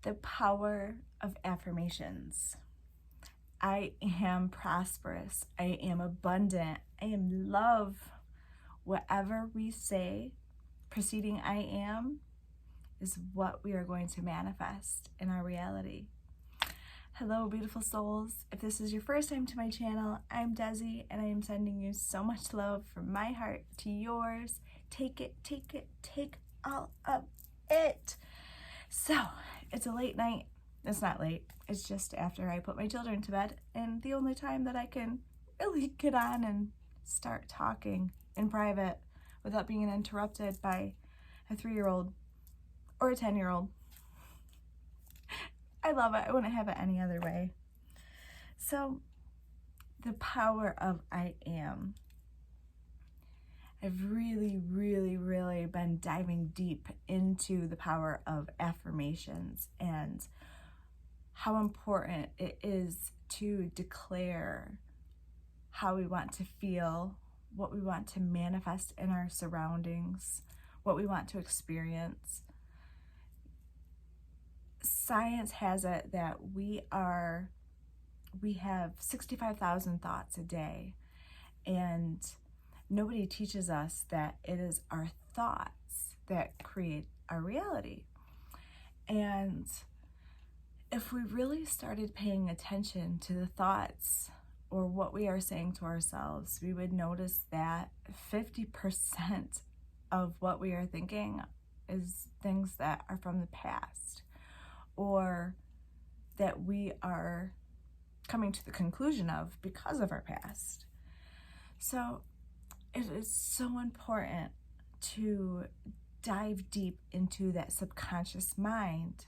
The power of affirmations. I am prosperous. I am abundant. I am love. Whatever we say preceding I am is what we are going to manifest in our reality. Hello, beautiful souls. If this is your first time to my channel, I'm Desi, and I am sending you so much love from my heart to yours. Take it, take it, take all of it. So, it's a late night. It's not late. It's just after I put my children to bed, and the only time that I can really get on and start talking in private without being interrupted by a 3-year-old or a 10-year-old. I love it. I wouldn't have it any other way. So, the power of I am. I've really been diving deep into the power of affirmations and how important it is to declare how we want to feel, what we want to manifest in our surroundings, what we want to experience. Science has it that we have 65,000 thoughts a day, and nobody teaches us that it is our thoughts that create our reality. And if we really started paying attention to the thoughts or what we are saying to ourselves, we would notice that 50% of what we are thinking is things that are from the past, or that we are coming to the conclusion of because of our past. So it is so important to dive deep into that subconscious mind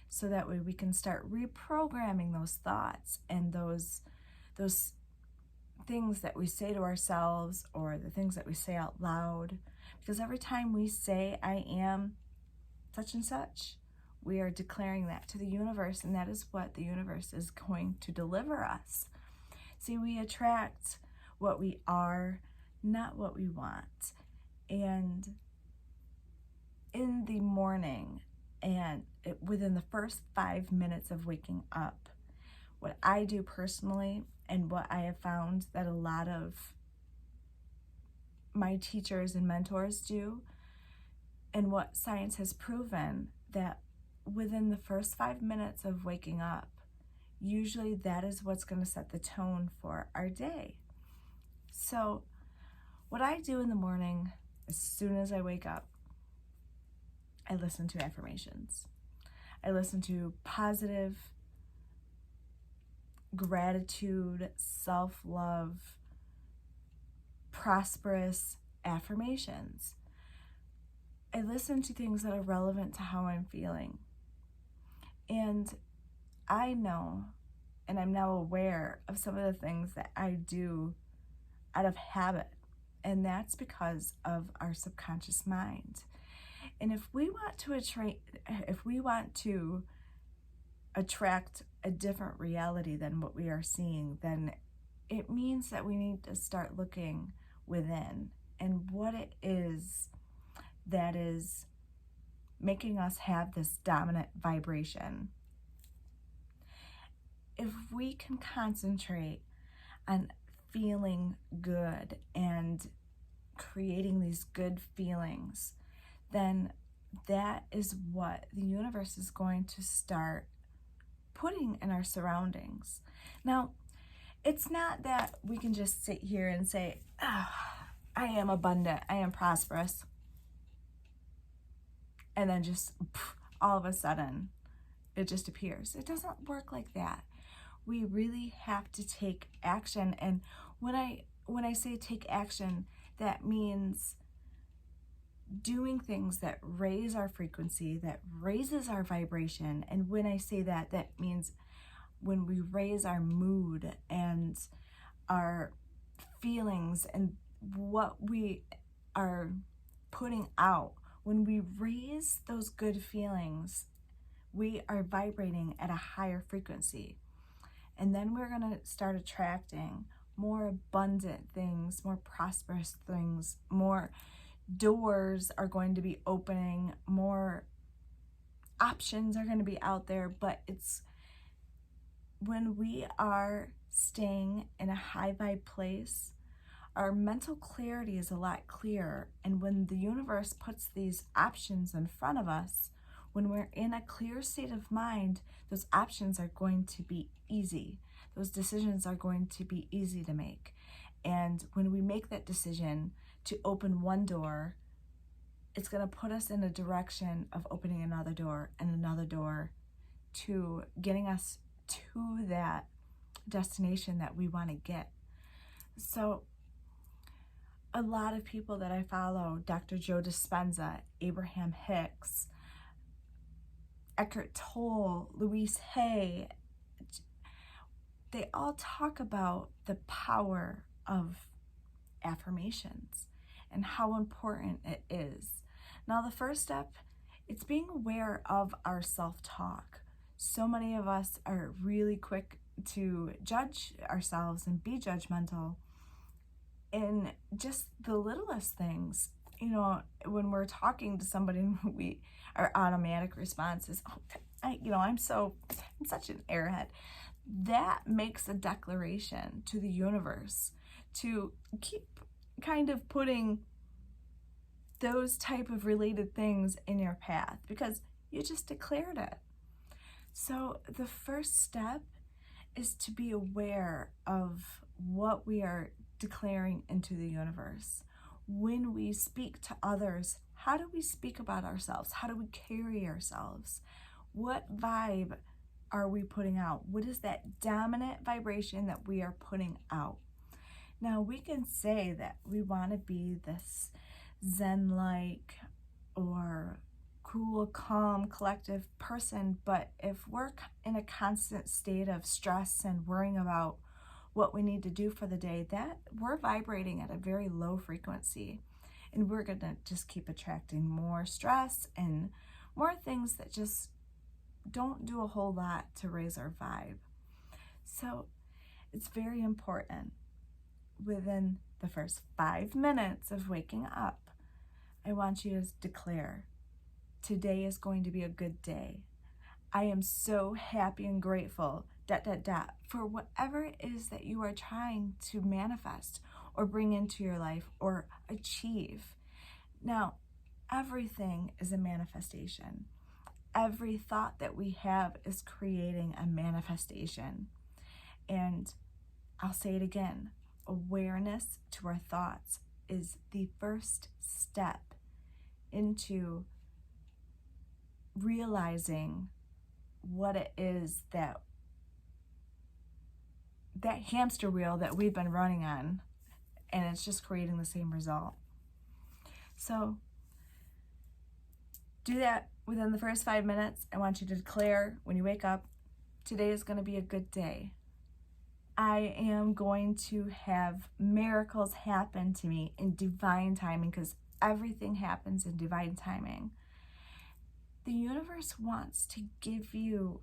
so that way we can start reprogramming those thoughts and those things that we say to ourselves or the things that we say out loud. Because every time we say, I am such and such, we are declaring that to the universe, and that is what the universe is going to deliver us. See, we attract what we are, not what we want. And in the morning and within the first 5 minutes of waking up, what I do personally and what I have found that a lot of my teachers and mentors do, and what science has proven, that within the first 5 minutes of waking up, usually that is what's going to set the tone for our day. So what I do in the morning, as soon as I wake up, I listen to affirmations. I listen to positive, gratitude, self-love, prosperous affirmations. I listen to things that are relevant to how I'm feeling. And I know, and I'm now aware of some of the things that I do out of habit. And that's because of our subconscious mind. And if we want to attract a different reality than what we are seeing, then it means that we need to start looking within and what it is that is making us have this dominant vibration. If we can concentrate on feeling good and creating these good feelings, then that is what the universe is going to start putting in our surroundings. Now, it's not that we can just sit here and say, oh, I am abundant, I am prosperous, and then just all of a sudden it just appears. It doesn't work like that. We really have to take action. And when I say take action, that means doing things that raise our frequency, that raises our vibration. And when I say that, that means when we raise our mood and our feelings and what we are putting out, when we raise those good feelings, we are vibrating at a higher frequency. And then we're going to start attracting more abundant things, more prosperous things, more doors are going to be opening, more options are going to be out there, but it's when we are staying in a high vibe place, our mental clarity is a lot clearer. And when the universe puts these options in front of us, when we're in a clear state of mind, those options are going to be easy. Those decisions are going to be easy to make. And when we make that decision to open one door, it's going to put us in a direction of opening another door and another door to getting us to that destination that we want to get. So a lot of people that I follow, Dr. Joe Dispenza, Abraham Hicks, Eckhart Tolle, Louise Hay, they all talk about the power of affirmations and how important it is. Now, the first step, it's being aware of our self-talk. So many of us are really quick to judge ourselves and be judgmental in just the littlest things. You know, when we're talking to somebody, our automatic response is, "Oh, I'm such an airhead." That makes a declaration to the universe to keep kind of putting those type of related things in your path because you just declared it. So the first step is to be aware of what we are declaring into the universe. When we speak to others, how do we speak about ourselves? How do we carry ourselves? What vibe are we putting out? What is that dominant vibration that we are putting out? Now, we can say that we want to be this Zen-like or cool, calm, collective person, but if we're in a constant state of stress and worrying about what we need to do for the day, that we're vibrating at a very low frequency, and we're going to just keep attracting more stress and more things that just don't do a whole lot to raise our vibe. So it's very important within the first 5 minutes of waking up, I want you to declare, today is going to be a good day. I am so happy and grateful, for whatever it is that you are trying to manifest or bring into your life or achieve. Now, everything is a manifestation. Every thought that we have is creating a manifestation. And I'll say it again, awareness to our thoughts is the first step into realizing what it is that hamster wheel that we've been running on, and it's just creating the same result. So do that within the first 5 minutes. I want you to declare when you wake up, today is going to be a good day. I am going to have miracles happen to me in divine timing, because everything happens in divine timing. The universe wants to give you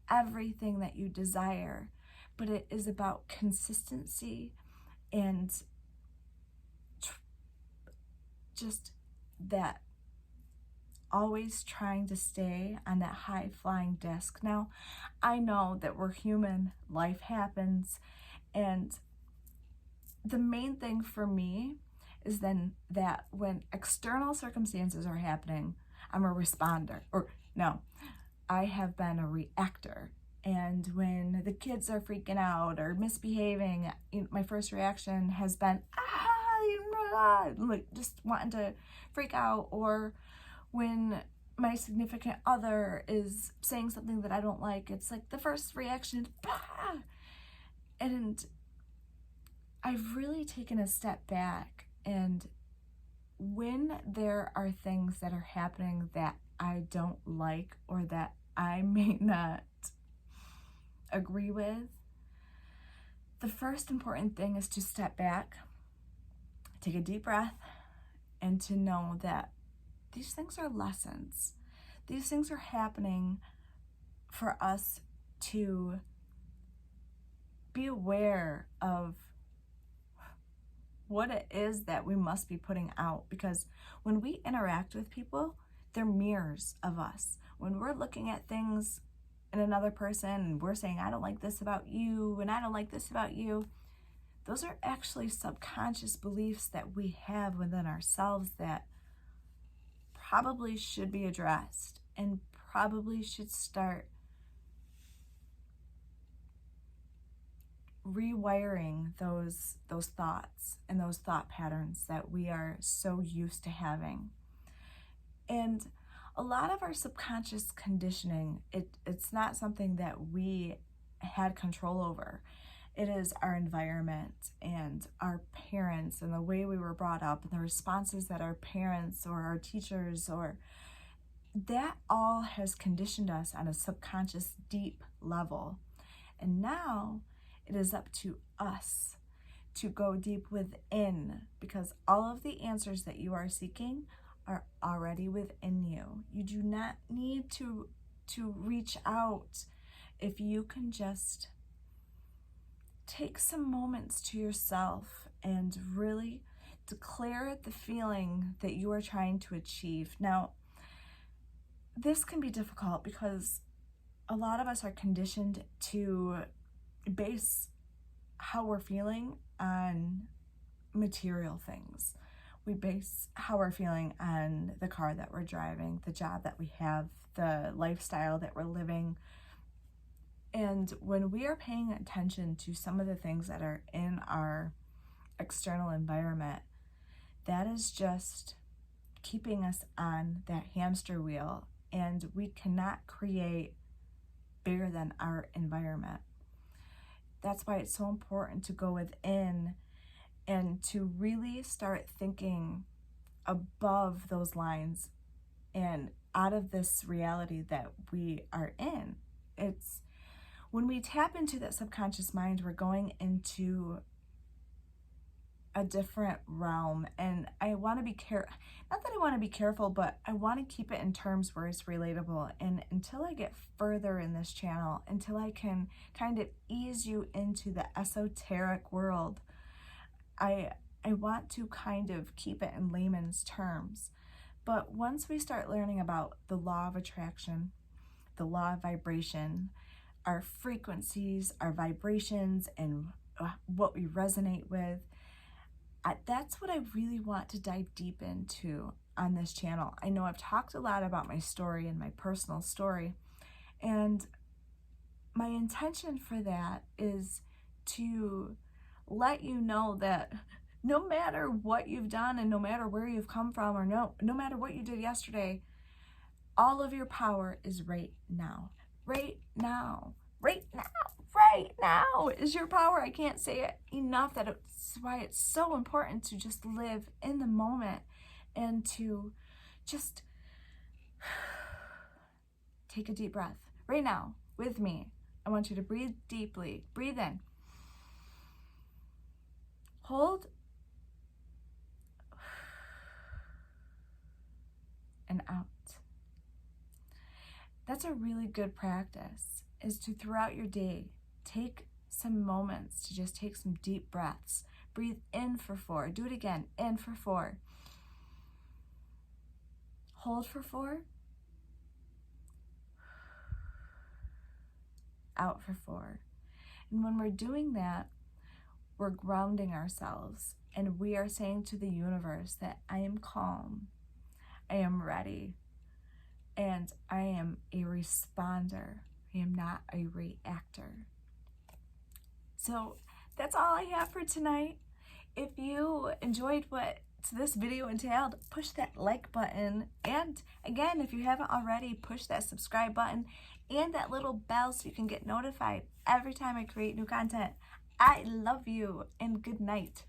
everything that you desire, but it is about consistency and just that always trying to stay on that high flying disc. Now, I know that we're human, life happens, and the main thing for me is then that when external circumstances are happening, I'm a responder, or no, I have been a reactor. And when the kids are freaking out or misbehaving, my first reaction has been, like just wanting to freak out. Or when my significant other is saying something that I don't like, it's like the first reaction, and I've really taken a step back, and when there are things that are happening that I don't like or that I may not agree with, the first important thing is to step back, take a deep breath, and to know that these things are lessons. These things are happening for us to be aware of what it is that we must be putting out. Because when we interact with people, They're mirrors of us. When we're looking at things in another person and we're saying, I don't like this about you, and I don't like this about you, those are actually subconscious beliefs that we have within ourselves that probably should be addressed and probably should start rewiring those thoughts and those thought patterns that we are so used to having. And a lot of our subconscious conditioning, it's not something that we had control over. It is our environment and our parents and the way we were brought up and the responses that our parents or our teachers, or that all has conditioned us on a subconscious deep level. And now it is up to us to go deep within, because all of the answers that you are seeking are already within you. You do not need to reach out. If you can just take some moments to yourself and really declare the feeling that you are trying to achieve. Now, this can be difficult because a lot of us are conditioned to base how we're feeling on material things. We base how we're feeling on the car that we're driving, the job that we have, the lifestyle that we're living. And when we are paying attention to some of the things that are in our external environment, that is just keeping us on that hamster wheel, and we cannot create bigger than our environment. That's why it's so important to go within and to really start thinking above those lines and out of this reality that we are in. It's when we tap into that subconscious mind, we're going into a different realm. And I want to be not that I want to be careful, but I want to keep it in terms where it's relatable. And until I get further in this channel, until I can kind of ease you into the esoteric world, I want to kind of keep it in layman's terms. But once we start learning about the law of attraction, the law of vibration, our frequencies, our vibrations, and what we resonate with, that's what I really want to dive deep into on this channel. I know I've talked a lot about my story and my personal story, and my intention for that is to let you know that no matter what you've done and no matter where you've come from, or no matter what you did yesterday, all of your power is right now. Right now. Right now. Right now is your power. I can't say it enough. That's why it's so important to just live in the moment and to just take a deep breath. Right now, with me, I want you to breathe deeply. Breathe in. Hold. And out. That's a really good practice, is to throughout your day, take some moments to just take some deep breaths. Breathe in for 4. Do it again. In for 4. Hold for 4. Out for 4. And when we're doing that, we're grounding ourselves, and we are saying to the universe that I am calm, I am ready, and I am a responder. I am not a reactor. So that's all I have for tonight. If you enjoyed what this video entailed, push that like button. And again, if you haven't already, push that subscribe button and that little bell so you can get notified every time I create new content. I love you, and good night.